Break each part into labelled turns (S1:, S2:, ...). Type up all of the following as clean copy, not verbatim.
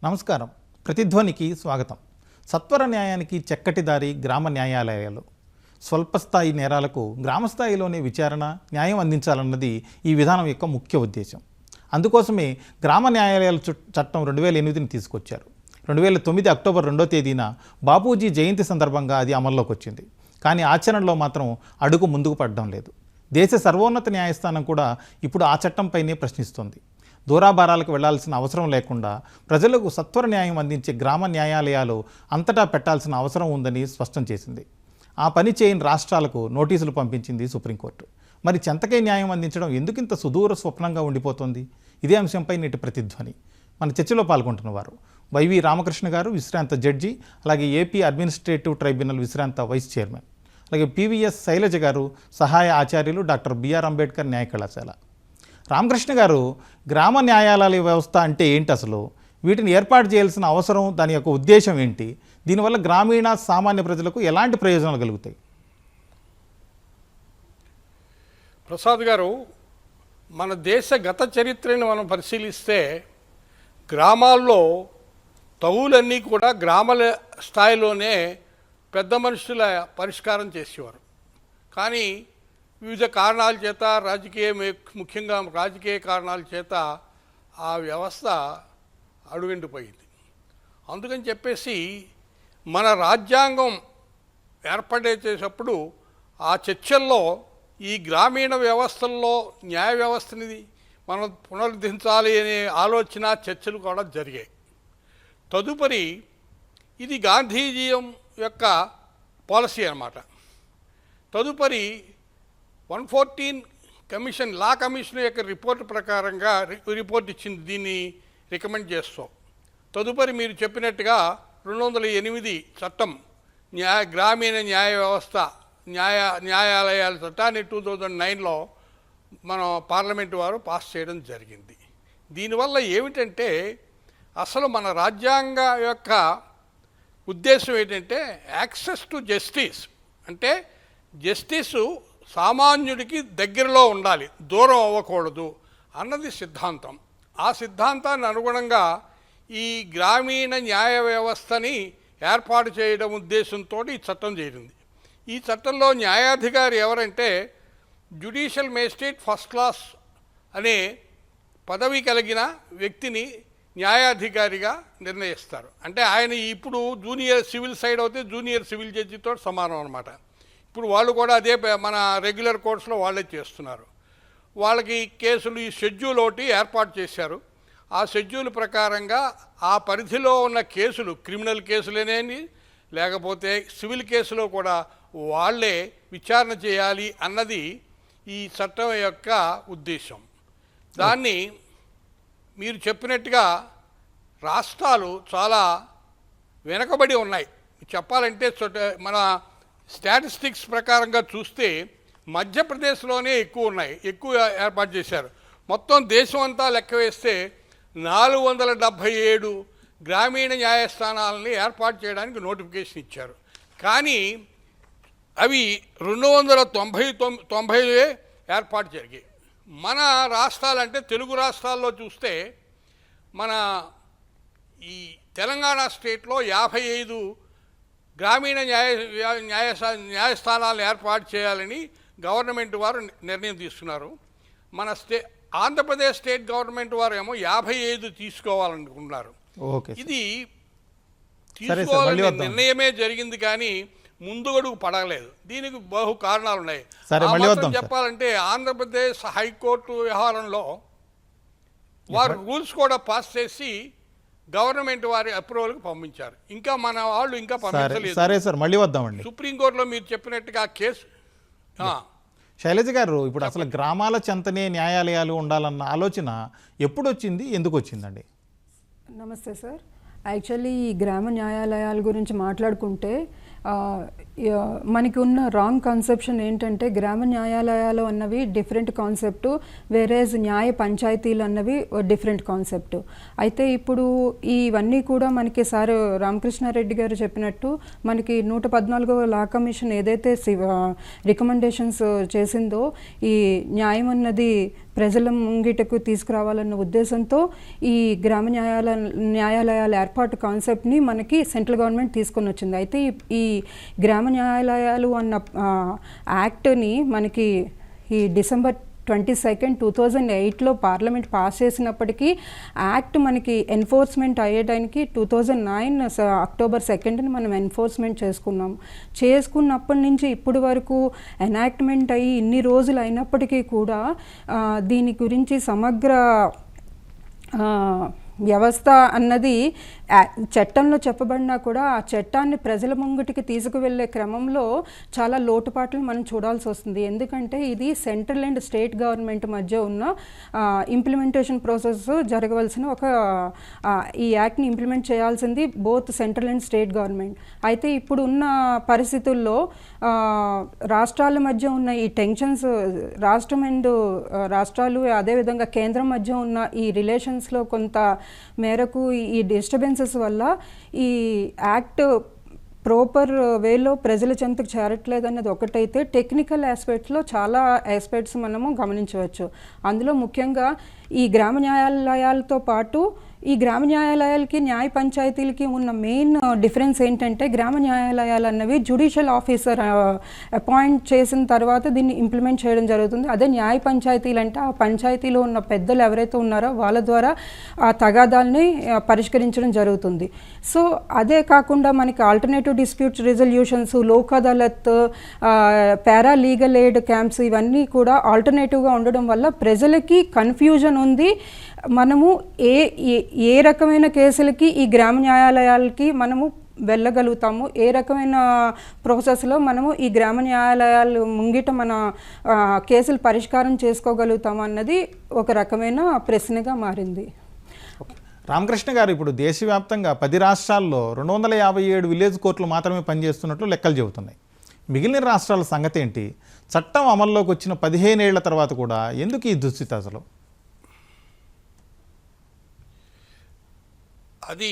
S1: నమస్కారం. ప్రతిధ్వనికి స్వాగతం. సత్వర న్యాయానికి చక్కటి దారి గ్రామ న్యాయాలయాలు. స్వల్పస్థాయి నేరాలకు గ్రామస్థాయిలోనే విచారణ, న్యాయం అందించాలన్నది ఈ విధానం యొక్క ముఖ్య ఉద్దేశం. అందుకోసమే గ్రామ న్యాయాలయాల చట్టం 2008ని తీసుకొచ్చారు. 2009 అక్టోబర్ 2వ తేదీన బాపూజీ జయంతి సందర్భంగా అది అమల్లోకి వచ్చింది. కానీ ఆచరణలో మాత్రం అడుగు ముందుకు పడడం లేదు. దేశ సర్వోన్నత న్యాయస్థానం కూడా ఇప్పుడు ఆ చట్టంపైనే ప్రశ్నిస్తోంది. దూరాభారాలకు వెళ్లాల్సిన అవసరం లేకుండా ప్రజలకు సత్వర న్యాయం అందించే గ్రామ న్యాయాలయాలు అంతటా పెట్టాల్సిన అవసరం ఉందని స్పష్టం చేసింది. ఆ పని చేయని రాష్ట్రాలకు నోటీసులు పంపించింది సుప్రీంకోర్టు. మరి చెంతకే న్యాయం అందించడం ఎందుకింత సుదూర స్వప్నంగా ఉండిపోతుంది? ఇదే అంశంపై నేటి ప్రతిధ్వని. మన చర్చలో పాల్గొంటున్న వారు వైవి రామకృష్ణ గారు, విశ్రాంత జడ్జి, అలాగే ఏపీ అడ్మినిస్ట్రేటివ్ ట్రైబ్యునల్ విశ్రాంత వైస్ చైర్మన్, అలాగే పివిఎస్ శైలజ గారు, సహాయ ఆచార్యులు, డాక్టర్ బిఆర్ అంబేద్కర్ న్యాయ కళాశాల. రామకృష్ణ గారు, గ్రామ న్యాయాలయ వ్యవస్థ అంటే ఏంటి అసలు? వీటిని ఏర్పాటు చేయాల్సిన అవసరం, దాని యొక్క ఉద్దేశం ఏంటి? దీనివల్ల గ్రామీణ సామాన్య ప్రజలకు ఎలాంటి ప్రయోజనాలు కలుగుతాయి?
S2: ప్రసాద్ గారు, మన దేశ గత చరిత్రను మనం పరిశీలిస్తే గ్రామాల్లో తగులన్నీ కూడా గ్రామాల స్థాయిలోనే పెద్ద మనుషుల పరిష్కారం చేసేవారు. కానీ వివిధ కారణాల చేత, ముఖ్యంగా రాజకీయ కారణాల చేత ఆ వ్యవస్థ అడుగంటిపోయింది. అందుకని చెప్పేసి మన రాజ్యాంగం ఏర్పడేసేటప్పుడు ఆ చర్చల్లో ఈ గ్రామీణ వ్యవస్థల్లో న్యాయ వ్యవస్థని మనం పునరుద్ధరించాలి అనే ఆలోచన, చర్చలు కూడా జరిగాయి. తదుపరి ఇది గాంధీజీ యొక్క పాలసీ అన్నమాట. తదుపరి 114 కమిషన్, లా కమిషన్ యొక్క రిపోర్ట్ ప్రకారంగా రిపోర్ట్ ఇచ్చింది, దీన్ని రికమెండ్ చేస్తాం. తదుపరి మీరు చెప్పినట్టుగా 208 చట్టం, గ్రామీణ న్యాయ వ్యవస్థ న్యాయాలయాల చట్టాన్ని 2009లో మన పార్లమెంటు వారు పాస్ చేయడం జరిగింది. దీనివల్ల ఏమిటంటే అసలు మన రాజ్యాంగ యొక్క ఉద్దేశం ఏంటంటే యాక్సెస్ టు జస్టిస్, అంటే జస్టిసు సామాన్యుడికి దగ్గరలో ఉండాలి, దూరం అవ్వకూడదు అన్నది సిద్ధాంతం. ఆ సిద్ధాంతాన్ని అనుగుణంగా ఈ గ్రామీణ న్యాయ వ్యవస్థని ఏర్పాటు చేయడం ఉద్దేశంతో ఈ చట్టం చేరింది. ఈ చట్టంలో న్యాయాధికారి ఎవరంటే జ్యుడిషియల్ మేజిస్ట్రేట్ ఫస్ట్ క్లాస్ అనే పదవి కలిగిన వ్యక్తిని న్యాయాధికారిగా నిర్ణయిస్తారు. అంటే ఆయన ఇప్పుడు జూనియర్ సివిల్ సైడ్ అయితే జూనియర్ సివిల్ జడ్జితో సమానం అన్నమాట. ఇప్పుడు వాళ్ళు కూడా అదే మన రెగ్యులర్ కోర్ట్స్లో వాళ్ళే చేస్తున్నారు. వాళ్ళకి కేసులు, ఈ షెడ్యూల్ ఒకటి ఏర్పాటు చేశారు. ఆ షెడ్యూల్ ప్రకారంగా ఆ పరిధిలో ఉన్న కేసులు, క్రిమినల్ కేసులేనేది లేకపోతే సివిల్ కేసులో కూడా వాళ్ళే విచారణ చేయాలి అన్నది ఈ చట్టం యొక్క ఉద్దేశం. దాన్ని మీరు చెప్పినట్టుగా రాష్ట్రాలు చాలా వెనకబడి ఉన్నాయి. చెప్పాలంటే మన స్టాటిస్టిక్స్ ప్రకారంగా చూస్తే మధ్యప్రదేశ్లోనే ఎక్కువ ఏర్పాటు చేశారు. మొత్తం దేశం అంతా లెక్క వేస్తే 477 గ్రామీణ న్యాయస్థానాలని ఏర్పాటు చేయడానికి నోటిఫికేషన్ ఇచ్చారు. కానీ అవి 290 ఏర్పాటు జరిగాయి. మన రాష్ట్రాలంటే తెలుగు రాష్ట్రాల్లో చూస్తే మన ఈ తెలంగాణ స్టేట్లో 55 గ్రామీణ న్యాయస్థానాలను ఏర్పాటు చేయాలని గవర్నమెంట్ వారు నిర్ణయం తీసుకున్నారు. మన ఆంధ్రప్రదేశ్ స్టేట్ గవర్నమెంట్ వారు ఏమో 55 తీసుకోవాలనుకున్నారు. ఇది తీసుకోవాలని నిర్ణయమే జరిగింది, కానీ ముందుగడుగు పడలేదు. దీనికి బహు కారణాలు ఉన్నాయి. చెప్పాలంటే ఆంధ్రప్రదేశ్ హైకోర్టు వ్యవహారంలో వారు రూల్స్ కూడా పాస్ చేసి గవర్నమెంట్ వారి అప్రూవల్కి పంపించారు. ఇంకా మన వాళ్ళు ఇంకా పంపించలేదు.
S1: సరే సార్, మళ్ళీ వద్దామండి.
S2: సుప్రీంకోర్టులో మీరు చెప్పినట్టుగా కేసు.
S1: శైలజ గారు, ఇప్పుడు అసలు గ్రామాల చెంతనే న్యాయాలయాలు ఉండాలన్న ఆలోచన ఎప్పుడు వచ్చింది, ఎందుకు వచ్చిందండి?
S3: నమస్తే సార్. యాక్చువల్లీ ఈ గ్రామ న్యాయాలయాల గురించి మాట్లాడుకుంటే మనకి ఉన్న రాంగ్ కన్సెప్షన్ ఏంటంటే గ్రామ న్యాయాలయాలు అన్నవి డిఫరెంట్ కాన్సెప్ట్, వేరేజ్ న్యాయ పంచాయతీలు అన్నవి డిఫరెంట్ కాన్సెప్ట్. అయితే ఇప్పుడు ఇవన్నీ కూడా మనకి సార్ రామకృష్ణారెడ్డి గారు చెప్పినట్టు మనకి 114వ లా కమిషన్ ఏదైతే రికమెండేషన్స్ చేసిందో ఈ న్యాయం అన్నది ప్రజల ముంగిటకు తీసుకురావాలన్న ఉద్దేశంతో ఈ గ్రామ న్యాయాలయాల ఏర్పాటు కాన్సెప్ట్ని మనకి సెంట్రల్ గవర్నమెంట్ తీసుకొని వచ్చింది. అయితే ఈ గ్రామ న్యాయాలయాలు అన్న యాక్ట్ని మనకి ఈ డిసెంబర్ 22, 2008లో పార్లమెంట్ పాస్ చేసినప్పటికీ యాక్ట్ మనకి ఎన్ఫోర్స్మెంట్ అయ్యేటానికి 2009 అక్టోబర్ 2ని మనం ఎన్ఫోర్స్మెంట్ చేసుకున్నప్పటి నుంచి ఇప్పటి వరకు ఎనాక్ట్మెంట్ అయ్యి ఇన్ని రోజులు అయినప్పటికీ కూడా దీని గురించి సమగ్ర వ్యవస్థ అన్నది చట్టంలో చెప్పబడినా కూడా ఆ చట్టాన్ని ప్రజల ముంగిటికి తీసుకువెళ్ళే క్రమంలో చాలా లోటుపాట్లు మనం చూడాల్సి వస్తుంది. ఎందుకంటే ఇది సెంట్రల్ అండ్ స్టేట్ గవర్నమెంట్ మధ్య ఉన్న ఇంప్లిమెంటేషన్ ప్రాసెస్ జరగవలసిన ఈ యాక్ట్ని ఇంప్లిమెంట్ చేయాల్సింది both central and state government. అయితే ఇప్పుడు ఉన్న పరిస్థితుల్లో రాష్ట్రాల మధ్య ఉన్న ఈ టెన్షన్స్, రాష్ట్రం అండ్ రాష్ట్రాలు అదేవిధంగా కేంద్రం మధ్య ఉన్న ఈ రిలేషన్స్లో కొంత మేరకు ఈ డిస్టర్బెన్సెస్ వల్ల ఈ యాక్ట్ ప్రాపర్ వేలో ప్రజల చెంతకు చేరట్లేదు అన్నది ఒకటైతే, టెక్నికల్ ఆస్పెక్ట్స్లో చాలా ఆస్పెక్ట్స్ మనము గమనించవచ్చు. అందులో ముఖ్యంగా ఈ గ్రామ న్యాయాలయాలతో పాటు ఈ గ్రామ న్యాయాలయాలకి న్యాయ పంచాయతీలకి ఉన్న మెయిన్ డిఫరెన్స్ ఏంటంటే, గ్రామ న్యాయాలయాలు అన్నవి జ్యుడిషియల్ ఆఫీసర్ అపాయింట్ చేసిన తర్వాత దీన్ని ఇంప్లిమెంట్ చేయడం జరుగుతుంది. అదే న్యాయ పంచాయతీలు అంటే ఆ పంచాయతీలో ఉన్న పెద్దలు ఎవరైతే ఉన్నారో వాళ్ళ ద్వారా ఆ తగాదాలని పరిష్కరించడం జరుగుతుంది. సో అదే కాకుండా మనకి alternative disputes resolutions, Lok Adalat, పారా లీగల్ ఎయిడ్ క్యాంప్స్ ఇవన్నీ కూడా ఆల్టర్నేటివ్గా ఉండడం వల్ల ప్రజలకి కన్ఫ్యూజన్ ఉంది. మనము ఏ రకమైన కేసులకి ఈ గ్రామ న్యాయాలయాలకి మనము వెళ్ళగలుగుతాము, ఏ రకమైన ప్రాసెస్లో మనము ఈ గ్రామ న్యాయాలయాలు ముంగిట మన కేసులు పరిష్కారం చేసుకోగలుగుతాము అన్నది ఒక రకమైన ప్రశ్నగా మారింది.
S1: రామకృష్ణ గారు, ఇప్పుడు దేశవ్యాప్తంగా 10 రాష్ట్రాల్లో 257 విలేజ్ కోర్టులు మాత్రమే పనిచేస్తున్నట్లు లెక్కలు చెబుతున్నాయి. మిగిలిన రాష్ట్రాల సంగతి ఏంటి? చట్టం అమల్లోకి వచ్చిన 15 ఏళ్ల తర్వాత కూడా ఎందుకు ఈ దుస్థితి అసలు?
S2: అది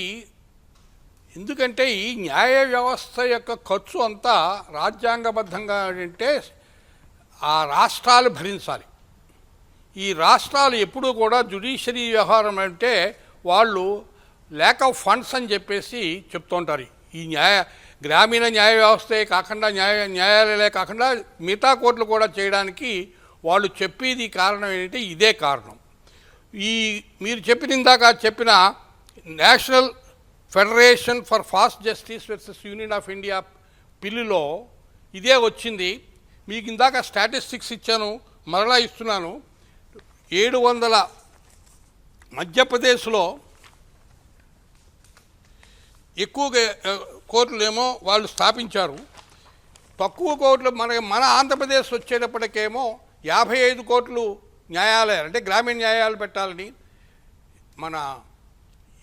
S2: ఎందుకంటే ఈ న్యాయ వ్యవస్థ యొక్క ఖర్చు అంతా రాజ్యాంగబద్ధంగా అంటే ఆ రాష్ట్రాలు భరించాలి. ఈ రాష్ట్రాలు ఎప్పుడూ కూడా జ్యుడిషియరీ వ్యవహారం అంటే వాళ్ళు ల్యాక్ ఆఫ్ ఫండ్స్ అని చెప్పేసి చెప్తుంటారు. ఈ గ్రామీణ న్యాయ వ్యవస్థే కాకుండా న్యాయాలయాలే కాకుండా మిగతా కోర్టులు కూడా చేయడానికి వాళ్ళు చెప్పేది కారణం ఏంటంటే ఇదే కారణం. మీరు చెప్పిన national federation for fast justice versus union of India బిల్లులో ఇదే వచ్చింది. మీకు ఇందాక స్టాటిస్టిక్స్ ఇచ్చాను, మరలా ఇస్తున్నాను. 700 మధ్యప్రదేశ్లో ఎక్కువ కోర్టులేమో వాళ్ళు స్థాపించారు. తక్కువ కోర్టులు మన ఆంధ్రప్రదేశ్ వచ్చేటప్పటికేమో 55 కోర్టులు న్యాయాలయాలు అంటే గ్రామీణ న్యాయాలు పెట్టాలని, మన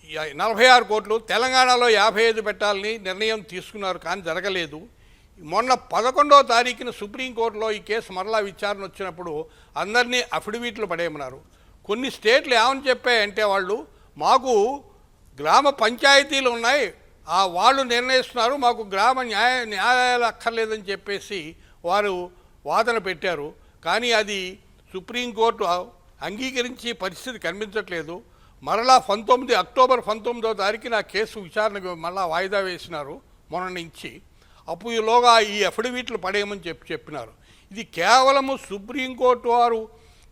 S2: 46 కోట్లు, తెలంగాణలో 55 పెట్టాలని నిర్ణయం తీసుకున్నారు, కానీ జరగలేదు. మొన్న 11వ తారీఖున సుప్రీంకోర్టులో ఈ కేసు మరలా విచారణ వచ్చినప్పుడు అందరినీ అఫిడవిట్లు పడేయమన్నారు. కొన్ని స్టేట్లు ఏమని చెప్పాయంటే వాళ్ళు మాకు గ్రామ పంచాయతీలు ఉన్నాయి, వాళ్ళు నిర్ణయిస్తున్నారు, మాకు గ్రామ న్యాయాలయాలు అక్కర్లేదని చెప్పేసి వారు వాదన పెట్టారు. కానీ అది సుప్రీంకోర్టు అంగీకరించి పరిస్థితి కనిపించట్లేదు. మరలా అక్టోబర్ 19వ తారీఖున కేసు విచారణకు మళ్ళా వాయిదా వేసినారు మొన్న నుంచి. అప్పుడులోగా ఈ అఫిడవిట్లు పడేయమని చెప్పినారు. ఇది కేవలము సుప్రీంకోర్టు వారు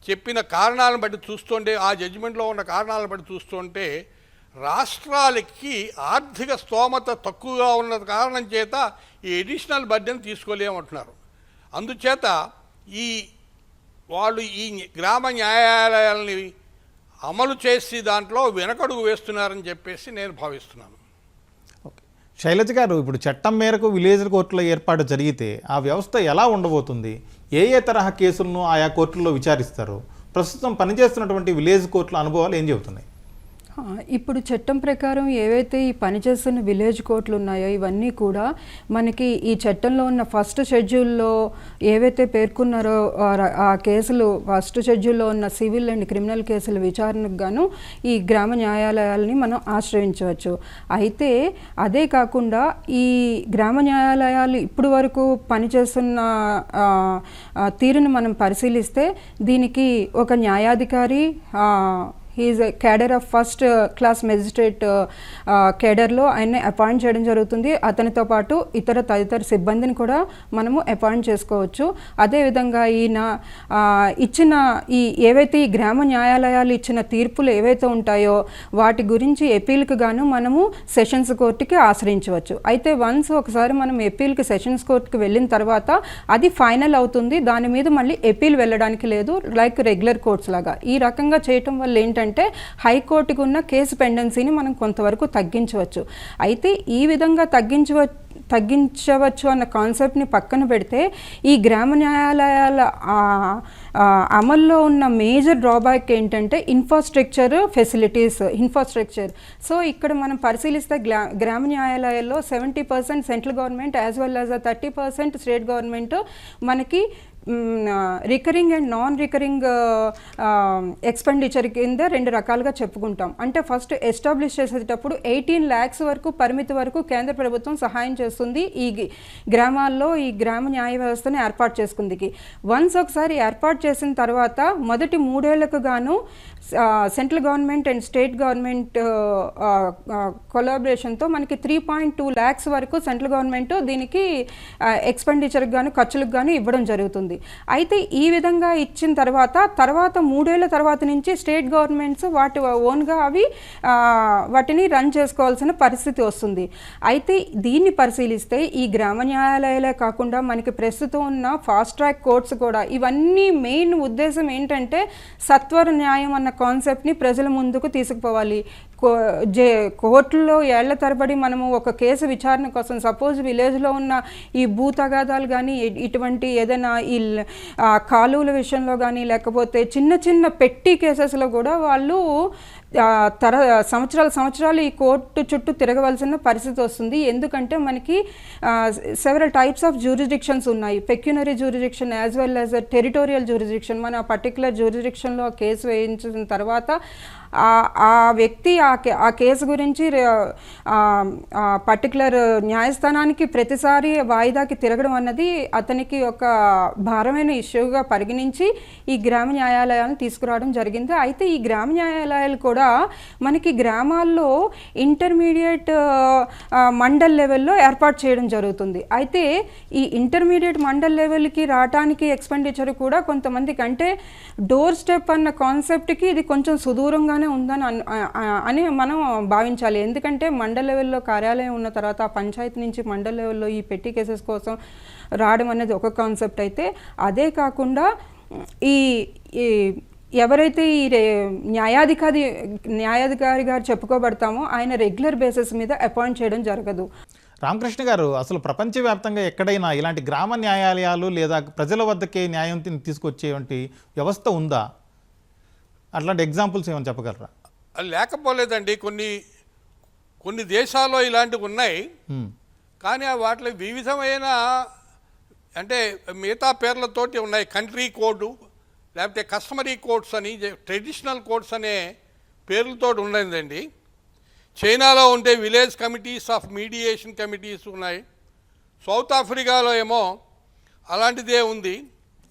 S2: చెప్పిన కారణాలను బట్టి చూస్తుంటే, ఆ జడ్జిమెంట్లో ఉన్న కారణాలను బట్టి చూస్తుంటే రాష్ట్రాలకి ఆర్థిక స్తోమత తక్కువగా ఉన్న కారణం చేత ఈ ఎడిషనల్ బర్డెన్ తీసుకోలేమంటున్నారు. అందుచేత వాళ్ళు ఈ గ్రామ న్యాయాలయాలని అమలు చేసి దాంట్లో వెనకడుగు వేస్తున్నారని చెప్పేసి నేను భావిస్తున్నాను.
S1: ఓకే, శైలజ గారు, ఇప్పుడు చట్టం మేరకు విలేజ్ కోర్టుల ఏర్పాటు జరిగితే ఆ వ్యవస్థ ఎలా ఉండబోతుంది? ఏ తరహా కేసులను ఆయా కోర్టుల్లో విచారిస్తారు? ప్రస్తుతం పనిచేస్తున్నటువంటి విలేజ్ కోర్టుల అనుభవాలు ఏం చెబుతున్నాయి?
S3: ఇప్పుడు చట్టం ప్రకారం ఏవైతే ఈ పనిచేస్తున్న విలేజ్ కోర్టులు ఉన్నాయో ఇవన్నీ కూడా మనకి ఈ చట్టంలో ఉన్న ఫస్ట్ షెడ్యూల్లో ఏవైతే పేర్కొన్నారో ఆ కేసులు ఫస్ట్ షెడ్యూల్లో ఉన్న సివిల్ అండ్ క్రిమినల్ కేసుల విచారణకు గాను ఈ గ్రామ న్యాయాలయాలని మనం ఆశ్రయించవచ్చు. అయితే అదే కాకుండా ఈ గ్రామ న్యాయాలయాలు ఇప్పుడు వరకు పనిచేస్తున్న తీరును మనం పరిశీలిస్తే దీనికి ఒక న్యాయాధికారి he is a cadre of first class magistrate క్యాడర్లో ఆయన్ని అపాయింట్ చేయడం జరుగుతుంది. అతనితో పాటు ఇతర తదితర సిబ్బందిని కూడా మనము అపాయింట్ చేసుకోవచ్చు. అదేవిధంగా ఈయన ఇచ్చిన ఏవైతే ఈ గ్రామ న్యాయాలయాలు ఇచ్చిన తీర్పులు ఏవైతే ఉంటాయో వాటి గురించి ఎపీల్కి గాను మనము సెషన్స్ కోర్టుకి ఆశ్రయించవచ్చు. అయితే వన్స్ ఒకసారి మనం ఎపీల్కి సెషన్స్ కోర్టుకి వెళ్ళిన తర్వాత అది ఫైనల్ అవుతుంది. దాని మీద మళ్ళీ ఎపీల్ వెళ్ళడానికి లేదు, లైక్ రెగ్యులర్ కోర్ట్స్ లాగా. ఈ రకంగా చేయటం వల్ల ఏంటంటే హైకోర్టుకు ఉన్న కేసు పెండెన్సీని మనం కొంతవరకు తగ్గించవచ్చు. అయితే ఈ విధంగా తగ్గించవచ్చు అన్న కాన్సెప్ట్ని పక్కన పెడితే ఈ గ్రామ న్యాయాలయాల అమల్లో ఉన్న మేజర్ డ్రాబ్యాక్ ఏంటంటే ఇన్ఫ్రాస్ట్రక్చర్ ఫెసిలిటీస్. సో ఇక్కడ మనం పరిశీలిస్తే గ్రామ న్యాయాలయాల్లో 70% central government as well as 30% state government మనకి recurring and non recurring expenditure కింద రెండు రకాలుగా చెప్పుకుంటాం. అంటే ఫస్ట్ ఎస్టాబ్లిష్ చేసేటప్పుడు 18 lakhs వరకు పరిమితి వరకు కేంద్ర ప్రభుత్వం సహాయం చేస్తుంది ఈ గ్రామాల్లో ఈ గ్రామ న్యాయ వ్యవస్థను ఏర్పాటు చేసుకుందికి. వన్స్ ఒకసారి ఏర్పాటు చేసిన తర్వాత మొదటి 3 ఏళ్లకు గాను central government and state government కొలాబరేషన్తో మనకి 3.2 lakhs వరకు సెంట్రల్ గవర్నమెంట్ దీనికి ఎక్స్పెండిచర్కి గాను ఖర్చులకు గాను ఇవ్వడం జరుగుతుంది. అయితే ఈ విధంగా ఇచ్చిన తర్వాత 3 ఏళ్ల తర్వాత నుంచి స్టేట్ గవర్నమెంట్స్ వాటి ఓన్గా వాటిని రన్ చేసుకోవాల్సిన పరిస్థితి వస్తుంది. అయితే దీన్ని పరిశీలిస్తే ఈ గ్రామ న్యాయాలయాలే కాకుండా మనకి ప్రస్తుతం ఉన్న ఫాస్ట్ ట్రాక్ కోర్ట్స్ కూడా ఇవన్నీ మెయిన్ ఉద్దేశం ఏంటంటే సత్వర న్యాయం అన్న కాన్సెప్ట్ని ప్రజల ముందుకు తీసుకుపోవాలి. కోర్టుల్లో ఏళ్ల తరబడి మనము ఒక కేసు విచారణ కోసం సపోజ్ విలేజ్లో ఉన్న ఈ భూ తగాదాలు కానీ ఇటువంటి ఏదైనా ఈ కాలువల విషయంలో కానీ లేకపోతే చిన్న చిన్న పెట్టి కేసెస్లో కూడా వాళ్ళు సంవత్సరాలు ఈ కోర్టు చుట్టూ తిరగవలసిన పరిస్థితి వస్తుంది. ఎందుకంటే మనకి సెవరల్ టైప్స్ ఆఫ్ జ్యూరిడిక్షన్స్ ఉన్నాయి. పెక్యునరీ jurisdiction as well as territorial jurisdiction. మన పర్టికులర్ జ్యూరిడిక్షన్లో కేసు వేయించిన తర్వాత ఆ వ్యక్తి ఆ కేసు గురించి పర్టికులర్ న్యాయస్థానానికి ప్రతిసారి వాయిదాకి తిరగడం అన్నది అతనికి ఒక భారమైన ఇష్యూగా పరిగణించి ఈ గ్రామ న్యాయాలయాలను తీసుకురావడం జరిగింది. అయితే ఈ గ్రామ న్యాయాలయాలు కూడా మనకి గ్రామాల్లో ఇంటర్మీడియట్ మండల్ లెవెల్లో ఏర్పాటు చేయడం జరుగుతుంది. అయితే ఈ ఇంటర్మీడియట్ మండల్ లెవెల్కి రావడానికి ఎక్స్పెండిచర్ కూడా కొంతమందికి అంటే డోర్ స్టెప్ అన్న కాన్సెప్ట్కి ఇది కొంచెం సుదూరంగానే ఉందని మనం భావించాలి. ఎందుకంటే మండల్ లెవెల్లో కార్యాలయం ఉన్న తర్వాత ఆ పంచాయతీ నుంచి మండల్ లెవెల్లో ఈ పెట్టి కేసెస్ కోసం రావడం అనేది ఒక కాన్సెప్ట్ అయితే, అదే కాకుండా ఈ ఎవరైతే ఈ న్యాయాధికారి గారు చెప్పుకోబడతామో ఆయన రెగ్యులర్ బేసిస్ మీద అపాయింట్ చేయడం జరగదు.
S1: రామకృష్ణ గారు, అసలు ప్రపంచవ్యాప్తంగా ఎక్కడైనా ఇలాంటి గ్రామ న్యాయాలయాలు లేదా ప్రజల వద్దకే న్యాయం తీసుకొచ్చేటువంటి వ్యవస్థ ఉందా? అట్లాంటి ఎగ్జాంపుల్స్ ఏమైనా చెప్పగలరా?
S2: లేకపోలేదండి. కొన్ని దేశాల్లో ఇలాంటివి ఉన్నాయి. కానీ వాటిలో వివిధమైన అంటే మిగతా పేర్లతోటి ఉన్నాయి. కంట్రీ కోడ్ లేకపోతే కస్టమరీ కోడ్స్ అని ట్రెడిషనల్ కోడ్స్ అనే పేర్లతో ఉండదండి. చైనాలో ఉంటే village committees of mediation committees ఉన్నాయి. సౌత్ ఆఫ్రికాలో ఏమో అలాంటిదే ఉంది.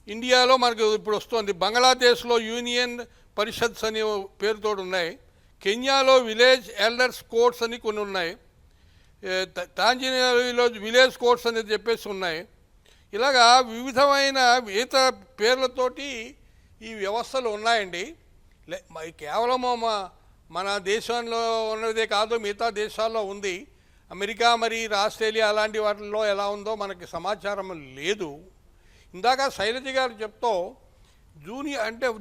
S2: ఇండియాలో మనకు ఇప్పుడు వస్తుంది. బంగ్లాదేశ్లో యూనియన్ పరిషత్స్ అనే పేరుతో ఉన్నాయి. కెన్యాలో విలేజ్ ఎల్డర్స్ కోర్ట్స్ అని కొన్ని ఉన్నాయి. టాంజానియాలో విలేజ్ కోర్ట్స్ అనేది చెప్పేసి ఉన్నాయి. ఇలాగా వివిధమైన ఈత పేర్లతోటి ఈ వ్యవస్థలు ఉన్నాయండి. కేవలము మన దేశంలో ఉన్నదే కాదు, మిగతా దేశాల్లో ఉంది. అమెరికా మరి ఆస్ట్రేలియా అలాంటి వాటిల్లో ఎలా ఉందో మనకి సమాచారం లేదు. ఇందాక శైలజ గారు చెప్తూ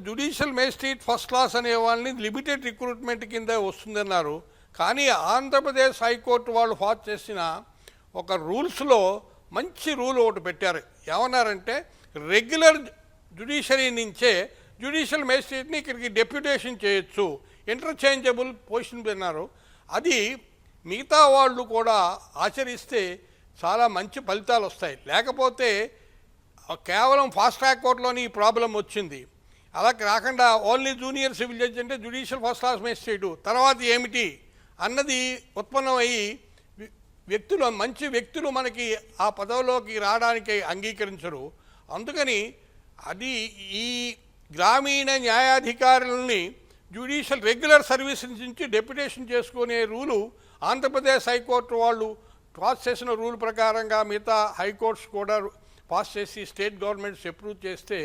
S2: జ్యుడిషియల్ మేజిస్ట్రేట్ ఫస్ట్ క్లాస్ అనే వాళ్ళని లిమిటెడ్ రిక్రూట్మెంట్ కింద వస్తుందన్నారు. కానీ ఆంధ్రప్రదేశ్ హైకోర్టు వాళ్ళు పాస్ చేసిన ఒక రూల్స్లో మంచి రూల్ ఒకటి పెట్టారు. ఏమన్నారంటే రెగ్యులర్ జ్యుడిషియరీ నుంచే జ్యుడిషియల్ మేజిస్ట్రేట్ని ఇక్కడికి డెప్యుటేషన్ చేయొచ్చు. ఇంటర్చేంజబుల్ పొజిషన్ పెన్నారు. అది మిగతా వాళ్ళు కూడా ఆచరిస్తే చాలా మంచి ఫలితాలు వస్తాయి. లేకపోతే కేవలం ఫాస్ట్ ట్రాక్ కోర్టులోని ఈ ప్రాబ్లం వచ్చింది. అలా కాకుండా ఓన్లీ జూనియర్ సివిల్ జడ్జి అంటే జ్యుడిషియల్ ఫస్ట్ క్లాస్ మేజిస్ట్రేటు తర్వాత ఏమిటి అన్నది ఉత్పన్నమయ్యి మంచి వ్యక్తులు మనకి ఆ పదవిలోకి రావడానికి అంగీకరించరు. అందుకని అది ఈ గ్రామీణ న్యాయాధికారులని జ్యుడిషియల్ రెగ్యులర్ సర్వీస్ నుంచి డెప్యుటేషన్ చేసుకునే రూలు ఆంధ్రప్రదేశ్ హైకోర్టు వాళ్ళు పాస్ చేసిన రూల్ ప్రకారంగా మిగతా హైకోర్ట్స్ కూడా పాస్ చేసి స్టేట్ గవర్నమెంట్స్ అప్రూవ్ చేస్తే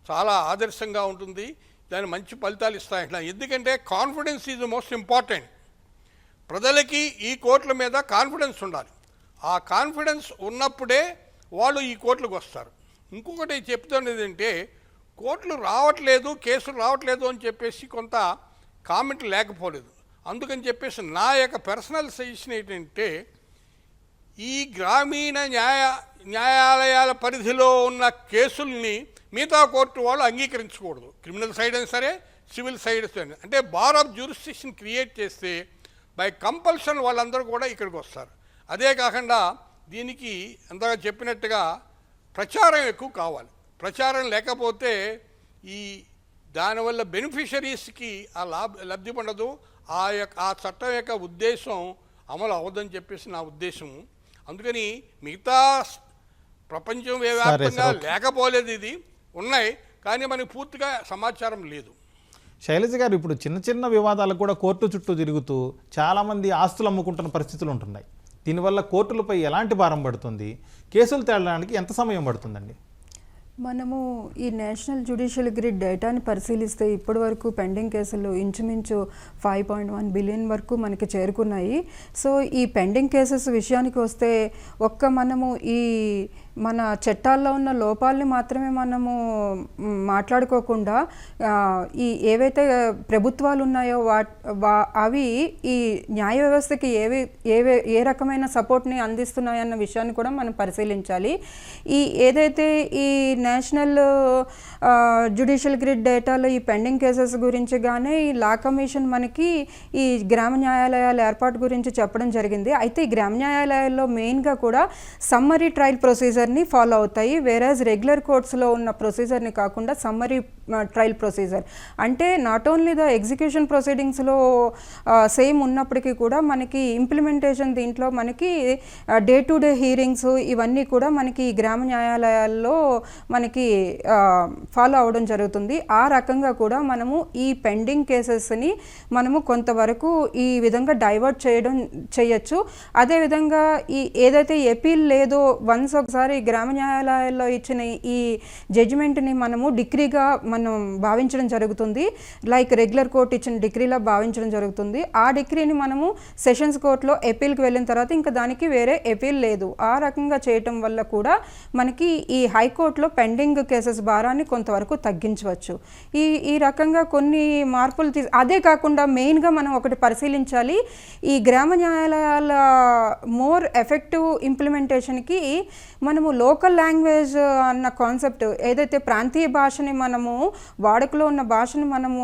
S2: చాలా ఆదర్శంగా ఉంటుంది. దాని మంచి ఫలితాలు ఇస్తాయంట. ఎందుకంటే confidence is the most important. ప్రజలకి ఈ కోర్టుల మీద కాన్ఫిడెన్స్ ఉండాలి. ఆ కాన్ఫిడెన్స్ ఉన్నప్పుడే వాళ్ళు ఈ కోర్టులకు వస్తారు. ఇంకొకటి చెప్తున్నది ఏంటంటే కోర్టులు రావట్లేదు, కేసులు రావట్లేదు అని చెప్పేసి కొంత కామెంట్ లేకపోలేదు. అందుకని చెప్పేసి నా యొక్క పర్సనల్ సజెషన్ ఏంటంటే ఈ గ్రామీణ న్యాయాలయాల పరిధిలో ఉన్న కేసుల్ని మిగతా కోర్టు వాళ్ళు అంగీకరించకూడదు. క్రిమినల్ సైడ్ అయినా సరే, సివిల్ సైడ్ అయినా. అంటే బార్ ఆఫ్ జ్యూరిస్డిక్షన్ క్రియేట్ చేస్తే బై కంపల్షన్ వాళ్ళందరూ కూడా ఇక్కడికి వస్తారు. అదే కాకుండా దీనికి అంతగా చెప్పినట్టుగా ప్రచారం ఎక్కువ కావాలి. ప్రచారం లేకపోతే దానివల్ల బెనిఫిషరీస్కి ఆ లబ్ధి పొందదు. ఆ చట్టం యొక్క ఉద్దేశం అమలు అవ్వదని చెప్పేసి నా ఉద్దేశం. అందుకని మిగతా ప్రపంచం వ్యాప్తంగా లేకపోలేదు, ఇది ఉన్నాయి, కానీ మనకి పూర్తిగా సమాచారం లేదు.
S1: శైలజ గారు, ఇప్పుడు చిన్న చిన్న వివాదాలకు కూడా కోర్టు చుట్టూ తిరుగుతూ చాలామంది ఆస్తులు అమ్ముకుంటున్న పరిస్థితులు ఉంటున్నాయి. దీనివల్ల కోర్టులపై ఎలాంటి భారం పడుతుంది? కేసులు తేలడానికి ఎంత సమయం పడుతుందండి?
S3: మనము ఈ నేషనల్ జ్యుడిషియల్ గ్రిడ్ డేటాని పరిశీలిస్తే ఇప్పటి వరకు పెండింగ్ కేసులు ఇంచుమించు 5.1 బిలియన్ వరకు మనకి చేరుకున్నాయి. సో ఈ పెండింగ్ కేసెస్ విషయానికి వస్తే మనము ఈ మన చట్టాల్లో ఉన్న లోపాలని మాత్రమే మనము మాట్లాడుకోకుండా ఈ ఏవైతే ప్రభుత్వాలు ఉన్నాయో అవి ఈ న్యాయ వ్యవస్థకి ఏ రకమైన సపోర్ట్ని అందిస్తున్నాయన్న విషయాన్ని కూడా మనం పరిశీలించాలి. ఏదైతే ఈ నేషనల్ జ్యుడిషియల్ గ్రిడ్ డేటాలో ఈ పెండింగ్ కేసెస్ గురించి కానీ ఈ లా కమిషన్ మనకి ఈ గ్రామ న్యాయాలయాల ఏర్పాటు గురించి చెప్పడం జరిగింది. అయితే ఈ గ్రామ న్యాయాలయాల్లో మెయిన్గా కూడా సమ్మరీ ట్రయల్ ప్రొసీజర్ని ఫాలో అవుతాయి. వేరేజ్ రెగ్యులర్ కోర్ట్స్లో ఉన్న ప్రొసీజర్ని కాకుండా సమ్మరీ ట్రయల్ ప్రొసీజర్ అంటే నాట్ ఓన్లీ ద ఎగ్జిక్యూషన్ ప్రొసీడింగ్స్లో సేమ్ ఉన్నప్పటికీ కూడా మనకి ఇంప్లిమెంటేషన్ దీంట్లో మనకి డే టు డే హీరింగ్స్ ఇవన్నీ కూడా మనకి గ్రామ న్యాయాలయాల్లో మనకి ఫాలో అవ్వడం జరుగుతుంది. ఆ రకంగా కూడా మనము ఈ పెండింగ్ కేసెస్ని మనము కొంతవరకు ఈ విధంగా డైవర్ట్ చేయొచ్చు. అదేవిధంగా ఏదైతే ఎపీల్ లేదో వన్స్ ఒకసారి గ్రామ న్యాయాలయాల్లో ఇచ్చిన ఈ జడ్జిమెంట్ని మనము డిగ్రీగా మనం భావించడం జరుగుతుంది. లైక్ రెగ్యులర్ కోర్ట్ ఇచ్చిన డిగ్రీలా భావించడం జరుగుతుంది. ఆ డిగ్రీని మనము సెషన్స్ కోర్టులో ఎపీల్కి వెళ్ళిన తర్వాత ఇంకా దానికి వేరే ఎపీల్ లేదు. ఆ రకంగా చేయటం వల్ల కూడా మనకి ఈ హైకోర్టులో పెండింగ్ కేసెస్ భారాన్ని కొంతవరకు తగ్గించవచ్చు. ఈ రకంగా కొన్ని మార్పులు అదే కాకుండా మెయిన్గా మనం ఒకటి పరిశీలించాలి. ఈ గ్రామ న్యాయాలయాల మోర్ ఎఫెక్టివ్ ఇంప్లిమెంటేషన్కి మనము లోకల్ లాంగ్వేజ్ అన్న కాన్సెప్ట్ ఏదైతే ప్రాంతీయ భాషని మనము వాడుకలో ఉన్న భాషను మనము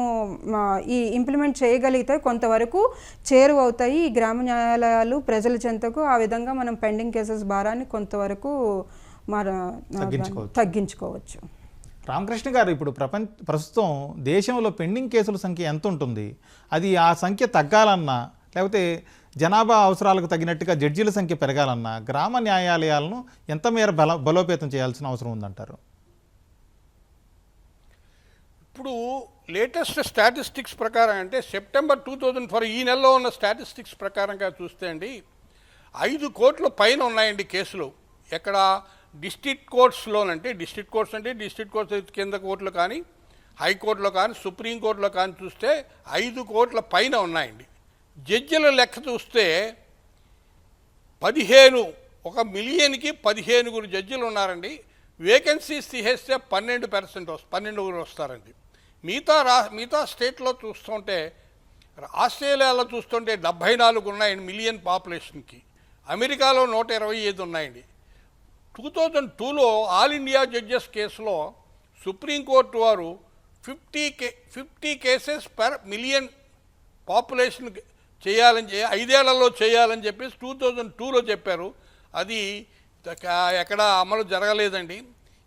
S3: ఈ ఇంప్లిమెంట్ చేయగలిగితే కొంతవరకు చేరువవుతాయి ఈ గ్రామ న్యాయాలయాలు ప్రజల చెంతకు. ఆ విధంగా మనం పెండింగ్ కేసెస్ భారాన్ని కొంతవరకు తగ్గించుకోవచ్చు.
S1: రామకృష్ణ గారు, ఇప్పుడు ప్రస్తుతం దేశంలో పెండింగ్ కేసుల సంఖ్య ఎంత ఉంటుంది? అది ఆ సంఖ్య తగ్గాలన్నా లేకపోతే జనాభా అవసరాలకు తగినట్టుగా జడ్జీల సంఖ్య పెరగాలన్నా గ్రామ న్యాయాలయాలను ఎంత మేర బలోపేతం చేయాల్సిన అవసరం ఉందంటారు?
S2: ఇప్పుడు లేటెస్ట్ స్టాటిస్టిక్స్ ప్రకారం అంటే సెప్టెంబర్ 2004 ఈ నెలలో ఉన్న స్టాటిస్టిక్స్ ప్రకారంగా చూస్తే అండి 5 కోట్ల పైన ఉన్నాయండి కేసులు. ఎక్కడ డిస్ట్రిక్ట్ కోర్ట్స్లోనంటే డిస్ట్రిక్ట్ కోర్ట్స్ కింద కోర్టులు కానీ హైకోర్టులో కానీ సుప్రీంకోర్టులో కానీ చూస్తే 5 కోట్ల పైన ఉన్నాయండి. జడ్జిల లెక్క చూస్తే 15 1 మిలియన్కి 15 జడ్జిలు ఉన్నారండి. వేకెన్సీస్ తీసేస్తే 12% వస్తారండి. మిగతా స్టేట్లో చూస్తుంటే ఆస్ట్రేలియాలో చూస్తుంటే 74 ఉన్నాయండి మిలియన్ పాపులేషన్కి. అమెరికాలో 125 ఉన్నాయండి. 2002లో ఆల్ ఇండియా జడ్జెస్ కేసులో సుప్రీంకోర్టు వారు 50 కేసెస్ పర్ మిలియన్ పాపులేషన్ చేయాలని 5 ఏళ్లలో చేయాలని చెప్పేసి 2002లో చెప్పారు. అది ఎక్కడ అమలు జరగలేదండి.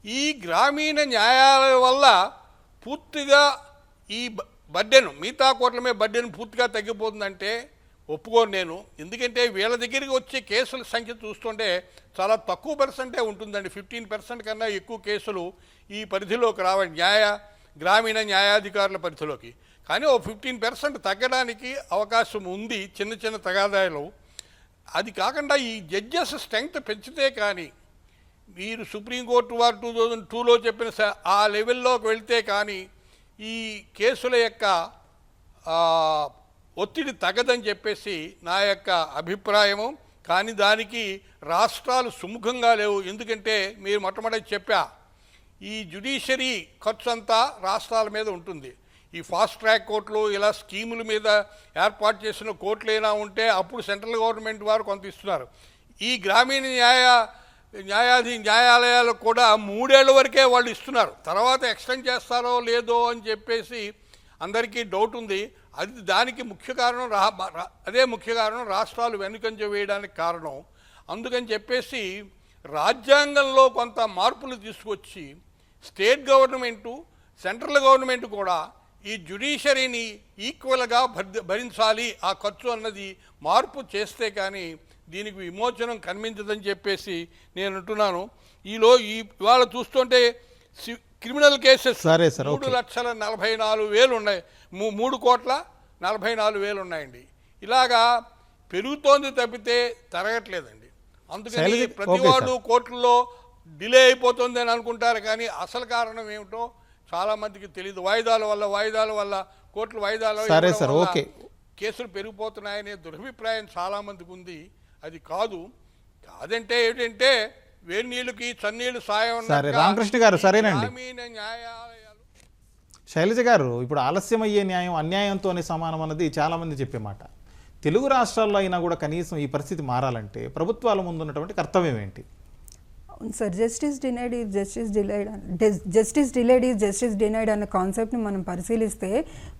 S2: ఈ గ్రామీణ న్యాయాలయాల వల్ల పూర్తిగా ఈ బడ్డెను మిగతా కోట్ల మీద బడ్డెను పూర్తిగా తగ్గిపోతుందంటే ఒప్పుకోను నేను. ఎందుకంటే వీళ్ళ దగ్గరికి వచ్చే కేసుల సంఖ్య చూస్తుంటే చాలా తక్కువ పర్సెంటే ఉంటుందండి. 15% కన్నా ఎక్కువ కేసులు ఈ పరిధిలోకి రావండి, గ్రామీణ న్యాయాధికారుల పరిధిలోకి. కానీ ఓ 15% తగ్గడానికి అవకాశం ఉంది చిన్న చిన్న తగాదాలు. అది కాకుండా ఈ జడ్జెస్ స్ట్రెంగ్త్ పెంచితే కానీ, మీరు సుప్రీంకోర్టు వారు 2002లో చెప్పిన ఆ లెవెల్లోకి వెళ్తే కానీ ఈ కేసుల యొక్క ఒత్తిడి తగ్గదని చెప్పేసి నా యొక్క అభిప్రాయము. కానీ దానికి రాష్ట్రాలు సుముఖంగా లేవు. ఎందుకంటే మీరు మొట్టమొదటి చెప్పా, ఈ జ్యుడిషియరీ ఖర్చు అంతా రాష్ట్రాల మీద ఉంటుంది. ఈ ఫాస్ట్ ట్రాక్ కోర్టులు ఇలా స్కీముల మీద ఏర్పాటు చేసిన కోర్టులు అయినా ఉంటే అప్పుడు సెంట్రల్ గవర్నమెంట్ వారు కొంత ఇస్తున్నారు. ఈ గ్రామీణ న్యాయాలయాలకు కూడా 3 ఏళ్ల వరకే వాళ్ళు ఇస్తున్నారు. తర్వాత ఎక్స్టెండ్ చేస్తారో లేదో అని చెప్పేసి అందరికీ డౌట్ ఉంది. దానికి ముఖ్య కారణం అదే ముఖ్య కారణం రాష్ట్రాలు వెనుకంజ వేయడానికి కారణం. అందుకని చెప్పేసి రాజ్యాంగంలో కొంత మార్పులు తీసుకొచ్చి స్టేట్ గవర్నమెంటు సెంట్రల్ గవర్నమెంట్ కూడా ఈ జ్యుడిషియరీని ఈక్వల్గా భరించాలి ఆ ఖర్చు అన్నది మార్పు చేస్తే కానీ దీనికి విమోచనం కనిపించదని చెప్పేసి నేను అంటున్నాను. ఇవాళ చూస్తుంటే క్రిమినల్ కేసెస్ 3,44,000 ఉన్నాయి, 3,44,000 ఉన్నాయండి. ఇలాగా పెరుగుతోంది తప్పితే తరగట్లేదండి. అందుకని ప్రతివాడు కోర్టుల్లో డిలే అయిపోతుంది అని అనుకుంటారు, కానీ అసలు కారణం ఏమిటో చాలామందికి తెలియదు. వాయిదాల వల్ల కోర్టులు వాయిదాల కేసులు పెరిగిపోతున్నాయనే దురభిప్రాయం చాలామందికి ఉంది. అది కాదంటే ఏంటంటే వేడి నీళ్ళకి చన్నీళ్ళు సాయం.
S1: రామకృష్ణ గారు సరేనండి.
S2: గ్రామీణ న్యాయాలయాలు
S1: శైలజ గారు, ఇప్పుడు ఆలస్యం అయ్యే న్యాయం అన్యాయంతోనే సమానం అన్నది చాలామంది చెప్పే మాట. తెలుగు రాష్ట్రాల్లో అయినా కూడా కనీసం ఈ పరిస్థితి మారాలంటే ప్రభుత్వాల ముందున్నటువంటి కర్తవ్యం ఏంటి?
S3: Sir, justice denied is justice denied అన్న కాన్సెప్ట్ని మనం పరిశీలిస్తే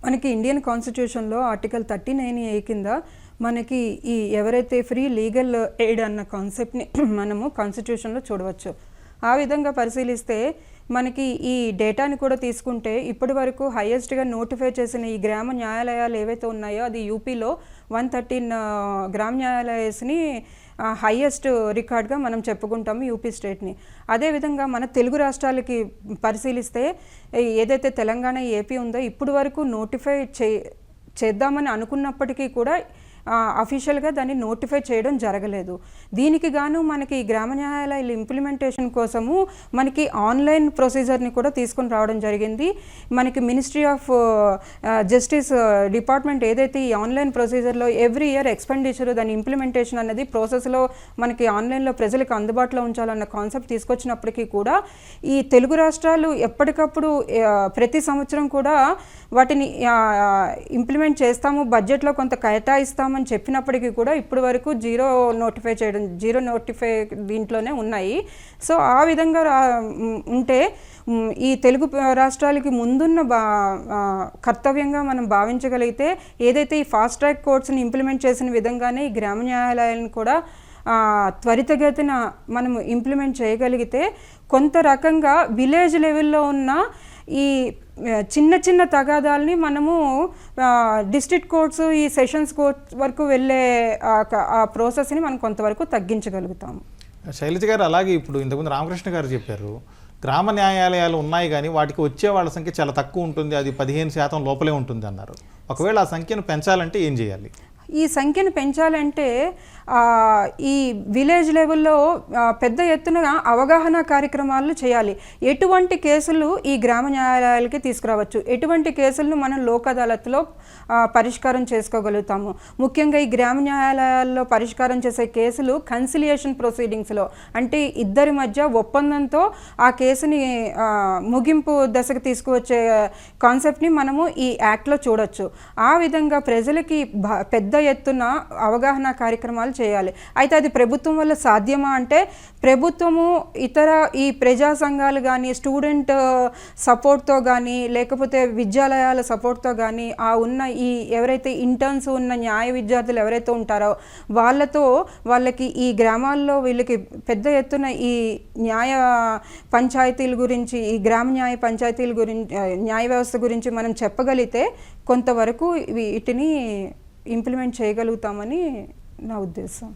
S3: మనకి ఇండియన్ కాన్స్టిట్యూషన్లో ఆర్టికల్ 39A కింద మనకి ఈ ఎవరైతే ఫ్రీ లీగల్ ఎయిడ్ అన్న కాన్సెప్ట్ని మనము కాన్స్టిట్యూషన్లో చూడవచ్చు. ఆ విధంగా పరిశీలిస్తే మనకి ఈ డేటాని కూడా తీసుకుంటే ఇప్పటి వరకు హైయెస్ట్గా నోటిఫై చేసిన ఈ గ్రామ న్యాయాలయాలు ఏవైతే ఉన్నాయో అది యూపీలో 113 గ్రామ న్యాయాలయాస్ని హైయెస్ట్ రికార్డ్గా మనం చెప్పుకుంటాము యూపీ స్టేట్ని. అదేవిధంగా మన తెలుగు రాష్ట్రాలకి పరిశీలిస్తే ఏదైతే తెలంగాణ ఏపీ ఉందో ఇప్పటి వరకు నోటిఫై చేద్దామని అనుకున్నప్పటికీ కూడా అఫీషియల్గా దాన్ని నోటిఫై చేయడం జరగలేదు. దీనికి గాను మనకి గ్రామ న్యాయాలయాల ఇంప్లిమెంటేషన్ కోసము మనకి ఆన్లైన్ ప్రొసీజర్ని కూడా తీసుకొని రావడం జరిగింది. మనకి మినిస్ట్రీ ఆఫ్ జస్టిస్ డిపార్ట్మెంట్ ఏదైతే ఈ ఆన్లైన్ ప్రొసీజర్లో ఎవ్రీ ఇయర్ ఎక్స్పెండిచర్ దాని ఇంప్లిమెంటేషన్ అనేది ప్రాసెస్లో మనకి ఆన్లైన్లో ప్రజలకు అందుబాటులో ఉంచాలన్న కాన్సెప్ట్ తీసుకొచ్చినప్పటికీ కూడా ఈ తెలుగు రాష్ట్రాలు ఎప్పటికప్పుడు ప్రతి సంవత్సరం కూడా వాటిని ఇంప్లిమెంట్ చేస్తాము, బడ్జెట్లో కొంత కేటాయిస్తామని చెప్పినప్పటికీ కూడా ఇప్పటి వరకు జీరో నోటిఫై దీంట్లోనే ఉన్నాయి. సో ఆ విధంగా ఉంటే ఈ తెలుగు రాష్ట్రాలకి ముందున్న కర్తవ్యంగా మనం భావించగలిగితే ఏదైతే ఈ ఫాస్ట్ ట్రాక్ కోర్ట్స్ని ఇంప్లిమెంట్ చేసిన విధంగానే ఈ గ్రామ న్యాయాలయాలను కూడా త్వరితగతిన మనం ఇంప్లిమెంట్ చేయగలిగితే కొంత రకంగా విలేజ్ లెవెల్లో ఉన్న ఈ చిన్న చిన్న తగాదాలని మనము డిస్ట్రిక్ట్ కోర్ట్స్ ఈ సెషన్స్ కోర్ట్స్ వరకు వెళ్ళే ఆ ప్రాసెస్ని మనం కొంతవరకు తగ్గించగలుగుతాము.
S1: శైలజ గారు, అలాగే ఇప్పుడు ఇంతకుముందు రామకృష్ణ గారు చెప్పారు గ్రామ న్యాయాలయాలు ఉన్నాయి కానీ వాటికి వచ్చే వాళ్ళ సంఖ్య చాలా తక్కువ ఉంటుంది, అది 15% లోపలే ఉంటుంది అన్నారు. ఒకవేళ ఆ సంఖ్యను పెంచాలంటే ఏం చేయాలి?
S3: ఈ సంఖ్యను పెంచాలంటే ఈ విలేజ్ లెవెల్లో పెద్ద ఎత్తున అవగాహన కార్యక్రమాలు చేయాలి. ఎటువంటి కేసులు ఈ గ్రామ న్యాయాలయాలకి తీసుకురావచ్చు, ఎటువంటి కేసులను మనం లోక్ అదాలత్లో పరిష్కారం చేసుకోగలుగుతాము. ముఖ్యంగా ఈ గ్రామ న్యాయాలయాల్లో పరిష్కారం చేసే కేసులు కన్సిలియేషన్ ప్రొసీడింగ్స్లో, అంటే ఇద్దరి మధ్య ఒప్పందంతో ఆ కేసుని ముగింపు దశకు తీసుకువచ్చే కాన్సెప్ట్ని మనము ఈ యాక్ట్లో చూడొచ్చు. ఆ విధంగా ప్రజలకి పెద్ద ఎత్తున అవగాహన కార్యక్రమాలు చేయాలి. అయితే అది ప్రభుత్వం వల్ల సాధ్యమా అంటే ప్రభుత్వము ఇతర ఈ ప్రజా సంఘాలు కానీ స్టూడెంట్ సపోర్ట్తో కానీ లేకపోతే విద్యాలయాల సపోర్ట్తో కానీ ఉన్న ఈ ఎవరైతే ఇంటర్న్స్ ఉన్న న్యాయ విద్యార్థులు ఎవరైతే ఉంటారో వాళ్ళకి ఈ గ్రామాల్లో వీళ్ళకి పెద్ద ఎత్తున ఈ న్యాయ పంచాయతీల గురించి ఈ గ్రామ న్యాయ పంచాయతీల గురించి న్యాయ వ్యవస్థ గురించి మనం చెప్పగలిగితే కొంతవరకు వీటిని ఇంప్లిమెంట్ చేయగలుగుతామని నా ఉద్దేశం.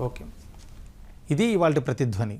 S1: ఓకే, ఇది ఇవాళ ప్రతిధ్వని.